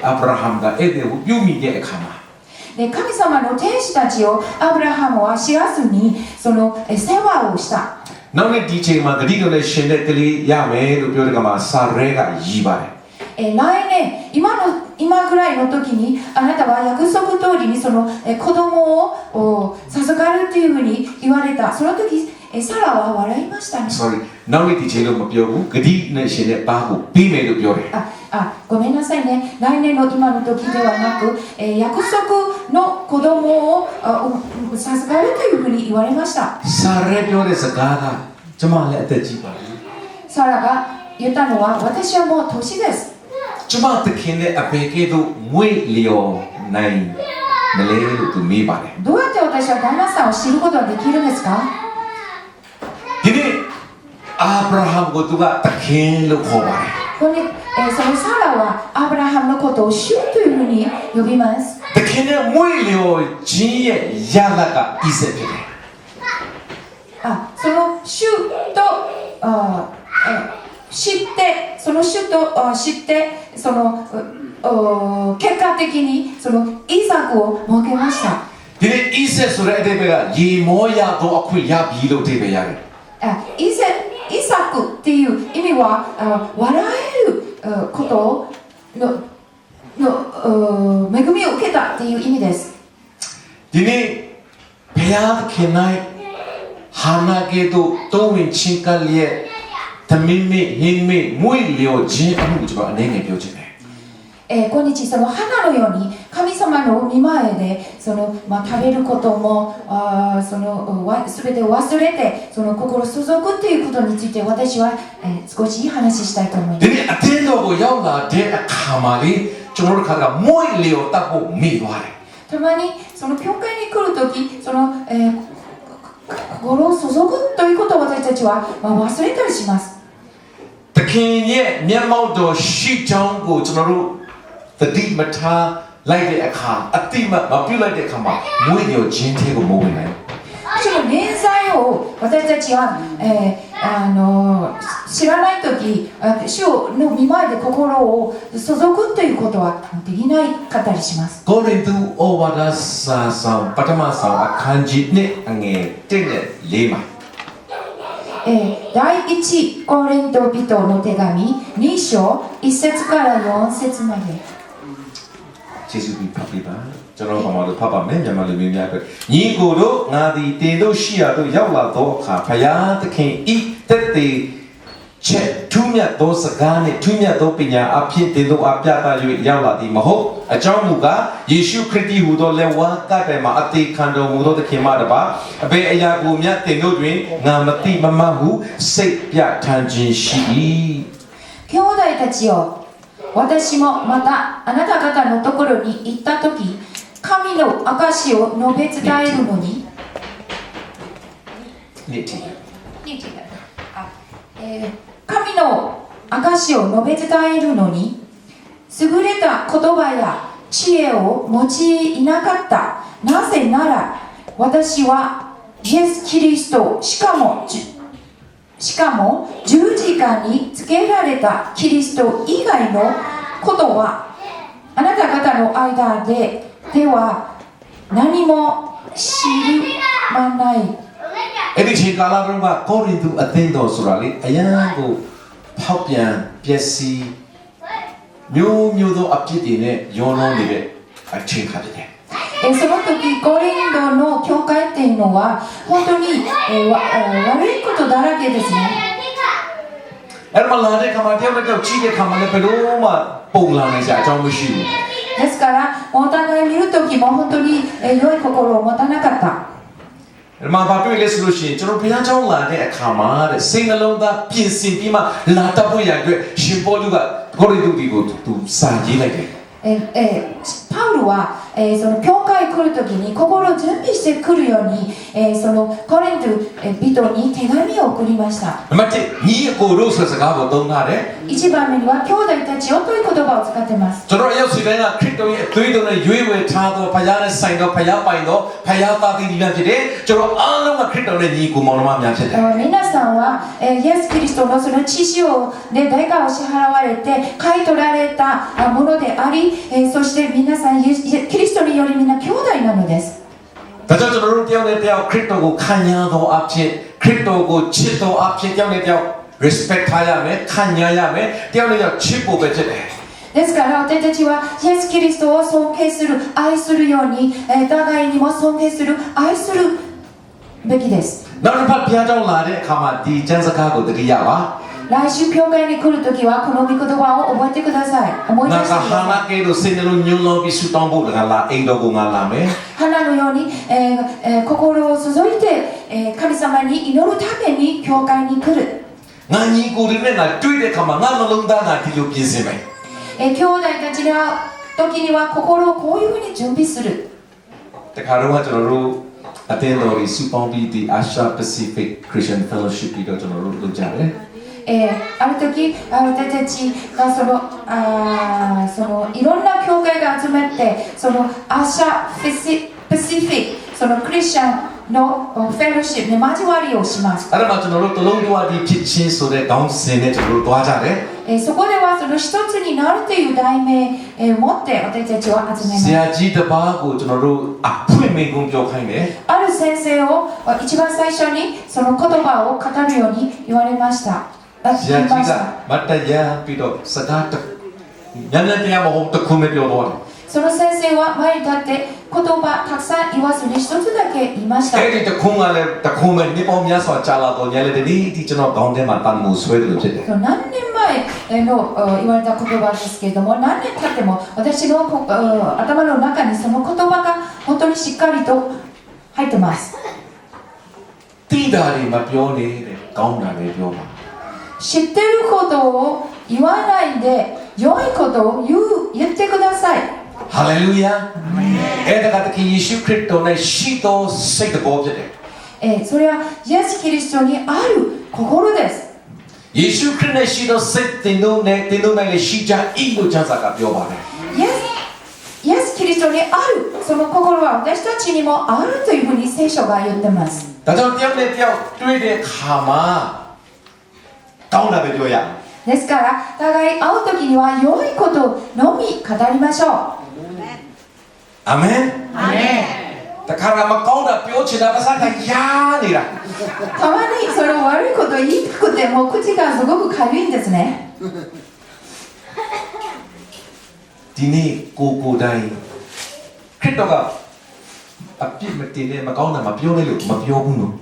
အာဗြဟံကအဲ့ဒီကိုပြုမိတဲ့အခါမှာで神様の天使たちをアブラハムは知らずにその世話をした。နောက်နေ့ဒီချိန်မှာဂတိတော်နဲ့ရှင်တဲ့ကလေးရမယ်လို့ပြောတဲ့ကမှာစာရဲကရည်ပါတယ်来年今ぐらいの時にあなたは約束通りにその子供を授かるというふうに言われた。その時サラは笑いましたね。Sorry နောက်နေ့ဒီချိန်လို့မပြောဘူးဂတိနဲ့ရှင်တဲ့ဘာကိုပြီးမယ်လို့ပြောတယ်ごめんなさいね。来年の今の時ではなく、約束の子供を授かるというふうに言われました。စာရဲပြောတဲ့စကားကကျမလည်းအသက်ကြီးပါပြီサラが言ったのは私はもう年です。ကျမသခင်နဲ့အပေကဲသို့မွေ့လျော်နိုင်မလဲလို့သူမေးပါတယ်どうやって私は旦那さんを知ることができるんですか？ဒီနေ့အာဗြဟံကိုသူကသခင်လို့ခေါ်ပါတယ်これそのサラはアブラハムのことを主というふうに呼びます。သခင်နဲ့မွေ့လျော်ခြင်းရဲ့ရလကဣဇက်ဖြစ်တယ်その主と知ってその主と知ってその結果的にそのイザクを設けました。ဒီနေ့ဣဇက်ဆိုတဲ့အဓိပ္ပာယ်ကရေမောရသောအခွင့်ရပြီလို့အဓိပ္ပာယ်ရတယ်イサクっていう意味は笑えることの恵みを受けたっていう意味です。ဒီနေ့ဘုရားသခင်၌ဟာနာကေတို့တိုးဝင်ချင်းကလျက်သမင်းမေဟင်းမေမွေ့လျော်ခြင်းအမှုကိုကျွန်တော်အနေနဲ့ပြောချင်တယ်今日その花のように神様の御前でその、食べることもその全てを忘れてその心を注ぐということについて私は、少し話したいと思います。ဒီနေ့အတင်းတော်ကိုရောက်လာတဲ့အခါမှာလေကျွန်တော်တို့ခါကမွေ့လျော်တတ်ဖို့မိသွားတယ်たまにその教会に来るときその、心を注ぐということを私たちは、忘れたりします。သခင်ရဲ့မျက်မှောက်တော်ရှိကြောင်းကိုကျွန်တော်တို့သတိမထားလိုက်တဲ့အခါအတိမပြုတ်လိုက်တဲ့အခါမှာမွေ့လျော်ခြင်းထဲကိုမဝင်နိုင်その連載を私たちは、知らないとき主の御前で心を注ぐということはできないかったりします。ကိုရိန္သုဩဝါဒစာဆောင်ပထမဆောင်အခန်းကြီး1အငယ်1နဲ့4မှာ第1コリント人の手紙2章1節から4節までကျေးဇူးပြုပါပါကျွန်တော်ဘာမှလို့ဖတ်ပါမယ်မြန်မာလူမျိုးများအတွက်ညီကိုတို့ငါသည်တင်တို့ရှိရတို့ရောက်လာသောအခါဘုရားသခင်ဤတက်သေးချက်ထူးမြတ်သောစကားနှင့်ထူးမြတ်သောပညာအဖြစ်တင်တို့အပြသ၍ရောက်လာသည်မဟုတ်အကြောင်းမူကားယေရှုခရစ်သည်ဟူသောလက်ဝါးကပ်တယ်မှာအသေးခံတော်မူသောသခင်မတပါအဘယ်အရာကိုမြတ်တင်တို့တွင်ငါမသိမမှတ်ဟုစိတ်ပြထန်ခြင်းရှိ၏兄弟たちよ私もまたあなた方のところに行ったとき神の証を述べ伝えるのに神の証を述べ伝えるのに優れた言葉や知恵を用いなかった。なぜなら私はイエス・キリストしかも十字架につけられたキリスト以外のことはあなた方の間では何も知らない。အဲ့ဒီချိန်ကာလတုန်းကကိုရိန္သုအသင်းတော်ဆိုတာလေအယံကိုဖောက်ပြန်ပျက်စီးမျိုးသောအဖြစ်တွေနဲ့ရောနှောနေတဲ့အချိန်ခါဖြစ်တယ်その時コリントの教会っていうのは本当に、悪いことだらけですね。အဲ့မှာလာတဲ့ခါမှာတယောက်နဲ့တယောက်ကြီးတဲ့ခါမှာလည်းဘယ်လိုမှပုံလာနေကြအကြောင်းမရှိဘူးですからお互い見る時も本当に、良い心を持たなかった。အဲ့မှာဘာတွေ့လဲဆိုလို့ရှိရင်ကျွန်တော်ဘုရားကျောင်းလာတဲ့အခါမှာတဲ့စိတ်နှလုံးသားပြင်ဆင်ပြီးမှလာတတ်ဖို့ရအတွက်ရှင်ပေါလုကကိုရိန္သုတွေကိုသူစာရေးလိုက်တယ်パウロは、その教会に来るときに心を準備してくるように、そのコリント人に手紙を送りました。နံပါတ်1ညီအကိုတို့ဆိုတဲ့စကားကိုသုံးထားတယ် 1番目には兄弟たちをという言葉を使っています。ကျွန်တော်ရောက်စီတိုင်းကခရစ်တော်ရဲ့အသွေးတော်နဲ့ရွေးဝယ်ထားသောဖခင်နဲ့ဆိုင်သောဖခင်ပိုင်သောဖခင်သားသမီးများဖြစ်တယ်ကျွန်တော်အားလုံးကခရစ်တော်နဲ့ညီကိုမောင်နှမများဖြစ်တယ်皆さんは、イエス・キリストのその血潮で代価を支払われて買い取られたものであり、そして皆さんキリストによりみんな兄弟なのです。ဒါကြောင့်ကျွန်တော်တို့တယောက်နဲ့တယောက်ခရစ်တော်ကိုခံရသောအဖြစ်ခရစ်တော်ကိုချစ်သောအဖြစ်တယောက်နဲ့တယောက် respect ထားရမယ်ခံရရမယ်တယောက်နဲ့တယောက်ချစ်ဖို့ပဲဖြစ်တယ်ですから私たちはイエス・キリストを尊敬する愛するように互いにも尊敬する愛するべきです。နောက်တစ်ဖက်ဘုရားကျောင်းလာတဲ့အခါမှာဒီကျမ်းစကားကိုတတိယပါ来週教会に来るときはこの御言葉を覚えてください。思い出してください。花けどစိတ်နှလုံးညှိုးလုံးပြီးဆူတောင်းဖို့ကလာအိမ်တော်ကိုငါလာမယ်花のように、心を注いで、神様に祈るために教会に来る。ငါညီကိုတွေနဲ့ငါတွေ့တဲ့အခါမှာငါနှလုံးသားငါဒီလိုပြင်ဆင်မယ်兄弟たちの時には心をこういうふうに準備する。တခါတော့ကျွန်တော်တို့အသင်းတော်ကြီးစူပေါင်းပြီးဒီ Asia Pacific Christian Fellowship ပြီးတော့ကျွန်တော်တို့လုပ်ကြတယ်ある時私たちがそのいろんな教会が集まってそのアシャパシフィックそのクリスチャンのフェローシップに交わりをします。အဲ့ဒါမှကျွန်တော်တို့တလုံးတော်ဒီဖြစ်ချင်းဆိုတဲ့ခေါင်းစဉ်နဲ့ကျွန်တော်တို့တွားကြတယ်そこではその一つになるという題名を持って私たちは集めます。ဆရာကြီးတစ်ပါးကိုကျွန်တော်တို့အဖွင့်မိန့်ခွန်းပြောခိုင်းတယ်ある先生を一番最初にその言葉を語るように言われました。ဆရာကြီးကမတ်တရားပြီးတော့စကားတညံ့တရားမဟုတ်တခုမဲ့ပြောတော့その先生は前に立って言葉たくさん言わずに一つだけ言いました。အဲ့ဒီတခုမှလည်းတခုမဲ့နေပေါင်းများစွာကြာလာတော့ညလည်းဒီကျွန်တော်ခေါင်းထဲမှာတန်မှုဆွဲတယ်လို့ဖြစ်တယ်何年前の言われた言葉ですけれども、何年経っても私の頭の中にその言葉が本当にしっかりと入ってます。တိတာတွေမပြောနဲ့တဲ့ကောင်းတာပဲပြောပါ知ってることを言わないで良いことを言ってください。ဟာလေလုယာအဲ့ဒါကတခင်ယေရှုခရစ်တော်နဲ့ရှိသောစိတ်တော်ဖြစ်တယ်それはイエス・キリストにある心です。ယေရှုခရစ်နဲ့ရှိသောစိတ်တင်တို့နဲ့လည်းရှိကြ၏လို့ကျမ်းစာကပြောပါတယ်イエス・キリストにあるその心は私たちにもあるというふうに聖書が言ってます。ဒါကြောင့်တယောက်နဲ့တယောက်တွေ့တဲ့အခါမှာကောင်းတာပဲပြောရですから互い会う時には良いことのみ語りましょう。အာမင်အာမင်တခါမှမကောင်းတာပြောချင်တာပါစားတာရားနေတာたまにそれを悪いこと言いたくても口がすごく軽いんですね。ဒီနေ့ကိုတိုင်းခရစ်တော်ကအပြစ်မတင်နဲ့မကောင်းတာမပြောနဲ့လို့မပြောဘူးနော်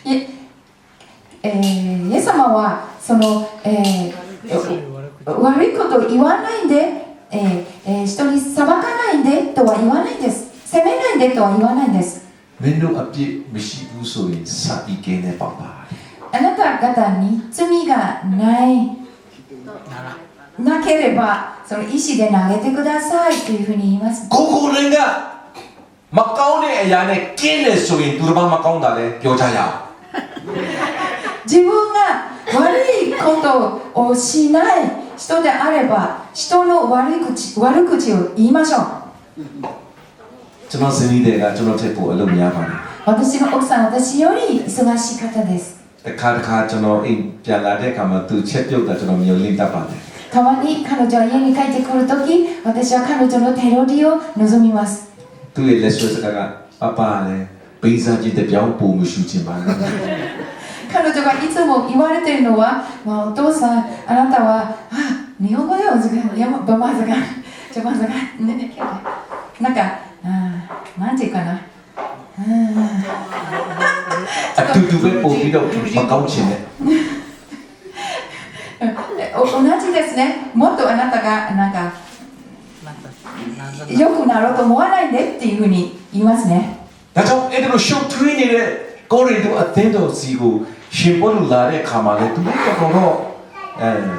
イエス様はその、悪いことを言わないで、人に裁かないでとは言わないんです。責めないでとは言わないんです。မင်းတို့အပြစ်မရှိဘူးဆိုရင်စာပြီးကင်းနေပါပါあなた方に罪がなければその石で投げてくださいというふうに言います。ကိုရင်းကမကောင်းတဲ့အရာနဲ့ကင်းတယ်ဆိုရင်သူတို့ဘာမကောင်းတာလဲပြောကြရအောင်自分が悪いことをしない人であれば人の悪口を言いましょう。ကျွန်တော်ဇနီးတွေကကျွန်တော်ထက်ပိုအလုပ်များပါတယ်私の奥さんは私より忙しい方です。တခါကျွန်တော်အိမ်ပြန်လာတဲ့အခါမှာသူချက်ပြုတ်တာကျွန်တော်မျိုးလင်းတတ်ပါတယ်たまに彼女は家に帰ってくるとき私は彼女の手料理を望みます。သူရဲ့လက်ဆွဲစကားကပပလည်းပေးစားကြည့်တဲ့ပြောင်းပုံမရှိချင်ပါဘူး彼女がいつも言われているのは、お父さん、あなたは、日本語では難しい、バマズが、なんか、なんていうかな。တူတူပဲပို့ပြီးတော့မကောင်းချင်ね。同じですね。もっとあなたがなんか良くなろうと思わないでっていうふうに言いますね。だからအဲ့လိုရှုပ်ထွေးနေတဲ့ကိုရီတို့အသင်းတော်စီကိုရှင်ပေါ်လာတဲ့ခါမှာလေသူတို့ကတော့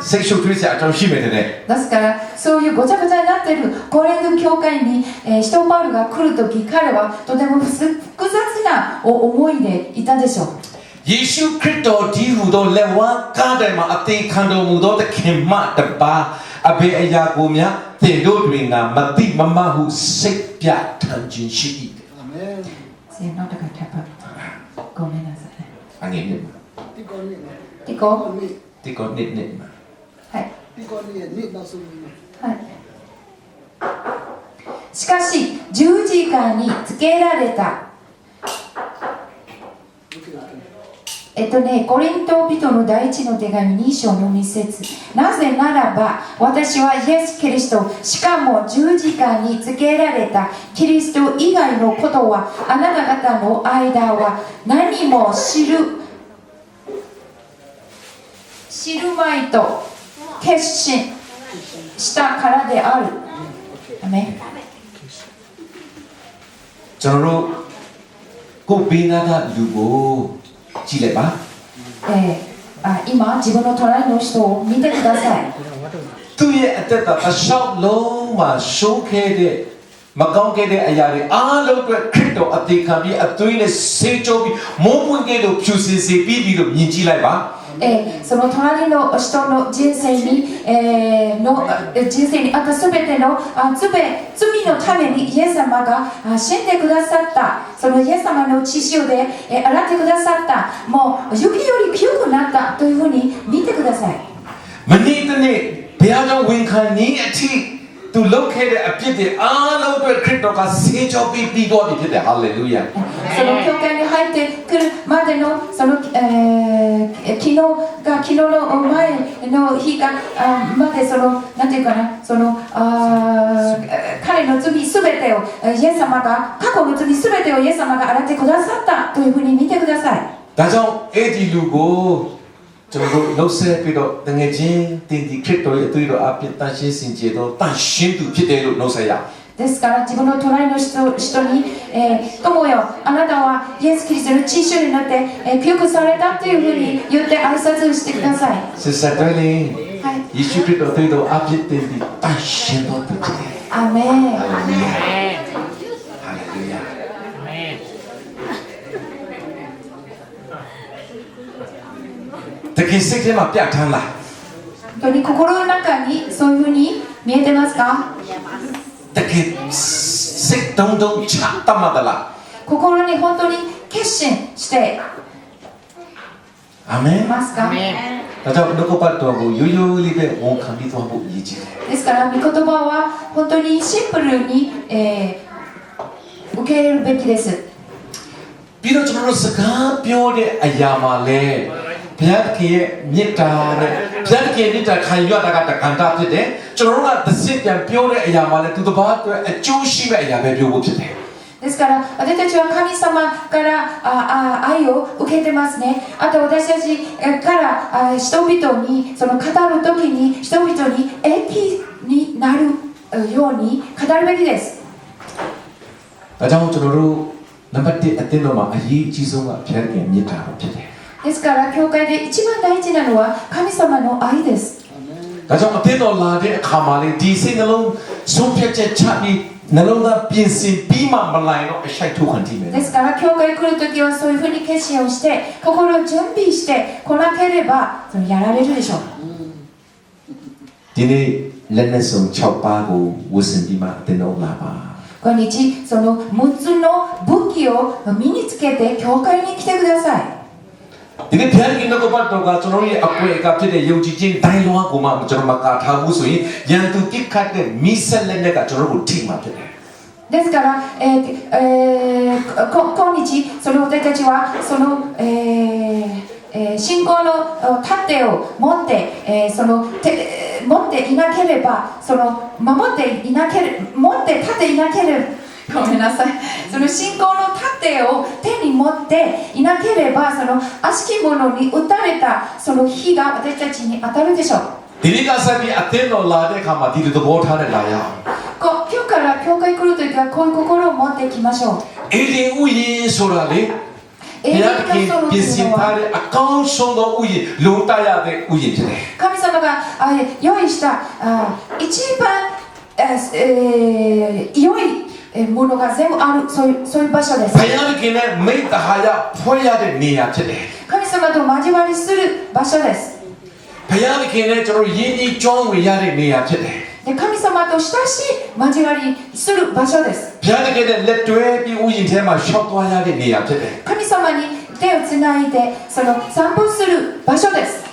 စိတ်ရှုပ်ထွေးစရာအကြောင်းရှိမယ်တဲ့ですからそういうごちゃごちゃになっているコリント教会に使徒パウロが来るとき彼はとても複雑な思いでいたでしょう。ယေရှုခရစ်တော်ဒီဟူသောလက်ဝါးကားတိုင်မှာအသေးခံတော်မူသောသခင်မတပါအဘေအရာကိုများသင်တို့တွင်ကမတိမမဟုစိတ်ပြထမ်းခြင်းရှိ၏အာမင် Se no te cachapa. Come na sa. အငယ်နဲ့ Tiko. ဒီကောနစ်နစ်မှာ はい。 はい。しかし十字架につけられたコリント人の第一の手紙2章の2節なぜならば私はイエス・キリストしかも十字架につけられたキリスト以外のことはあなた方の間は何も知るまいと決心したからである。アメン。ကျွန်တော်တို့ကိုဘေးနာကလူကိုကြည့်လိုက်ပါ今自分の隣の人を見てください。သူ့ရဲ့အသက်တာအလျှောက်လုံးမှာရှုံးခဲ့တဲ့မကောင်းခဲ့တဲ့အရာတွေအားလုံးအတွက်ခရစ်တော်အသေးခံပြီးအသွေးနဲ့ဆေးကြောပြီးမိုးပွင့်ခဲ့လို့ဖြူစင်စေပြီးလို့မြင်ကြည့်လိုက်ပါその隣の人の人生にあったすべての罪のためにイエス様が死んでくださったそのイエス様の血潮で洗ってくださったもう雪より清くなったというふうに見てください。မနေ့တနေ့ဘုရားကြောင့်ဝန်ခံနေအထိသူလုပ်ခဲ့တဲ့အဖြစ်တွေအားလုံးအတွက်ခရစ်တော်ကဆေးကြောပြီးတော့ဖြစ်တယ်ဟာလေလုယာその教会に入ってくるまでのその昨日の前の日がまでそのなんていうかなその彼の罪すべてをイエス様が過去の罪すべてをイエス様が洗ってくださったというふうに見てください。ဒါကြောင့်အဲ့ဒီလူကိုကျွန်တော်တို့လှုပ်ဆက်ပြီးတော့တငယ်ချင်းတင်ဒီခရစ်တော်ရဲ့အသွေးတော်အပြည့်တန်ရှင်းစင်ကြယ်တော့တန်ရှင်းသူဖြစ်တယ်လို့လှုပ်ဆက်ရですから自分の隣の人に、友よあなたはイエス・キリストの血潮になって、清くされたというふうに言って挨拶してください。ဆက်ဆက်တယ်လေယေရှုခရစ်တော်အသွေးတော်အပြည့်တင်ဒီတန်ရှင်းတော်သူဖြစ်တယ်အာမင်ဟာလေလုယာဟာလေလုယာတကယ်စိတ်ထဲမှာပြတ်ထမ်းလာ本当に心の中にそういうふうに見えてますか？တကယ်စိတ်တုံတုံချတတ်မှတ်လား心に本当に決心してအာမင်ますか？ဒါကြောင့်နှုတ်ကပတ်တော်ကိုရိုးရိုးလေးပဲဝန်ခံပြီးသွားဖို့ရည်ကြီးတယ်ですから御言葉は本当にシンプルに、受け入れるべきです。ပြီးတော့ကျွန်တော်တို့စကားပြောတဲ့အရာမှာလဲဘုရားသခင်ရဲ့မေတ္တာနဲ့ဘုရားသခင်မေတ္တာခံရတာကတခါတာဖြစ်တယ်ကျွန်တော်တို့ကတစ်စစ်ပြန်ပြောတဲ့အရာမှာလဲသူတစ်ပါးအတွက်အကျိုးရှိမဲ့အရာပဲပြောဖို့ဖြစ်တယ်ですから私たちは神様から愛を受けてますね。あと私たちから人々にその語るときに人々に益になるように語るべきです。ဒါကြောင့်ကျွန်တော်တို့နံပါတ်1အသင်းတော်မှာအရေးကြီးဆုံးကဘုရားသခင်မေတ္တာတော်ဖြစ်တယ်ですから教会で一番大事なのは神様の愛です。ဒါကြောင့်အသင်းတော်လာတဲ့အခါမှာလေဒီစိတ်နှလုံးဆုံးဖြတ်ချက်ချပြီးနှလုံးသားပြင်ဆင်ပြီးမှမလိုက်တော့အရှိုက်ထုတ်ခံကြည့်မယ်ですから教会来るときはそういうふうに決心をして心を準備して来なければそれやられるでしょう。ဒီနေ့လက်နဲ့ဆုံး6ပါးကိုဝတ်ဆင်ပြီးမှအသင်းတော်လာပါ今日その6つの武器を身につけて教会に来てください。ဒီနေ့ဘုရားရှင်ရဲ့ဘတ်တော်ကကျွန်တော်ရဲ့အကွယ်အကဖြစ်တဲ့ယုံကြည်ခြင်းဒိုင်းလွှားကိုမှကျွန်တော်မကာထားဘူးဆိုရင်ယန်သူကိခတ်တဲ့မိဆက်လက်နဲ့ကကျွန်တော်တို့ထိမှဖြစ်တယ်ですから、今日その私たちはその、信仰の盾を持って、持っていなければ持って立っていなければごめんなさいその信仰の盾を手に持っていなければその悪しき者に打たれたその火が私たちに当たるでしょう。ဒီနေ့ကဆက်ပြီးအသင်းတော်လာတဲ့အခါမှာဒီလိုသဘောထားနဲ့လာရအောင်今日から教会来るときはこういう心を持っていきましょう。အေဒီဥယျဉ်ဆိုတာလေဘုရားခင်ပြင်ဆင်ထားတဲ့အကောင်းဆုံးသောဥယျဉ်လုံတရတဲ့ဥယျဉ်ဖြစ်တယ်神様が用意した一番良いものが全部あるそういう場所です。ဘုရားခင်နဲ့မိတ္တဟာယဖွဲ့ရတဲ့နေရာဖြစ်တယ်神様様と交わりする場所です。 ဘုရားသခင်နဲ့ကျွန်တော်ယဉ်ကျေးကျွမ်းဝင်ရတဲ့နေရာဖြစ်တယ် で神様と親しい交わりする場所です。 ဘုရားသခင်နဲ့လက်တွဲပြီးဥယျာဉ်ထဲမှာရှောက်သွားရတဲ့နေရာဖြစ်တယ် 神様に手をつないでその散歩する場所です。